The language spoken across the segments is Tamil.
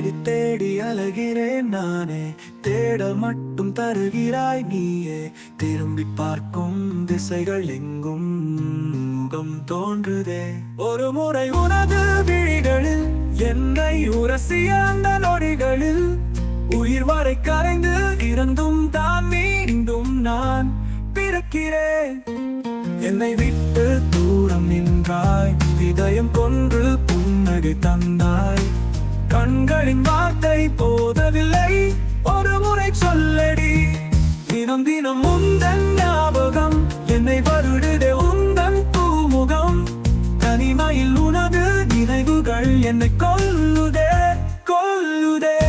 தேடி தேடி அலைகிறேன் நானே, தேடல் மட்டும் தருகிறாய் நீயே. திரும்பி பார்க்கும் திசைகள் எங்கும் முகம் தோன்றுதே. ஒரு முறை உனது விழிகளில் என்னை உரசிய அந்த நொடிகளில் உயிர் வரை கரைந்து இறந்தும் தான் மீண்டும் நான் பிறக்கிறேன். என்னை விட்டு தூரம் நின்றாய், இதயம் கொன்று புன்னகை தந்தாய். கண்களின் வார்த்தை போதவில்லை, ஒரு முறை சொல்லடி. தினம் தினம் உந்தன் ஞாபகம் என்னை வருடுதே, உந்தன் பூமுகம். தனிமையில் உனது நினைவுகள் என்னை கொல்லுதே கொல்லுதே.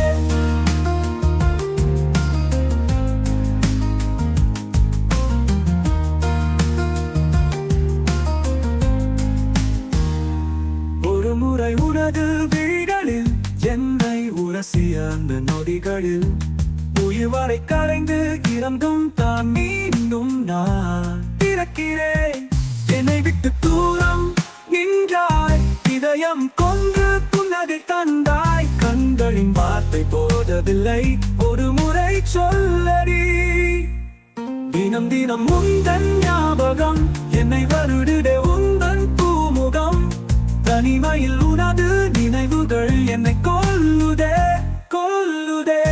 ஒரு முறை உனது விழிகளில் என்னை உரசிய அந்த நொடிகளில் உயிர் வரை கரைந்து இறந்தும் தான் மீண்டும் நான் பிறக்கிறேன். என்னை விட்டு தூரம் நின்றாய், இதயம் கொன்று புன்னகை தந்தாய். கண்களின் வார்த்தை போதவில்லை, ஒரு முறை சொல்லடி. தினம் தினம் உந்தன் ஞாபகம் என்னை வருடுதே, உந்தன் பூமுகம். தனிமையில் உனது நினைவுகள் என்னை கொல்லுதே கொல்லுதே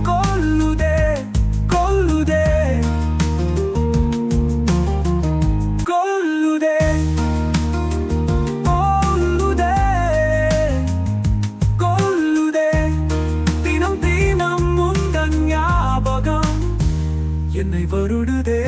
கொல்லுதே கொல்லுதே கொல்லுதே கொல்லுதே கொல்லுதே. தினம் தினம் உந்தன் ஞாபகம் என்னை வருடுதே.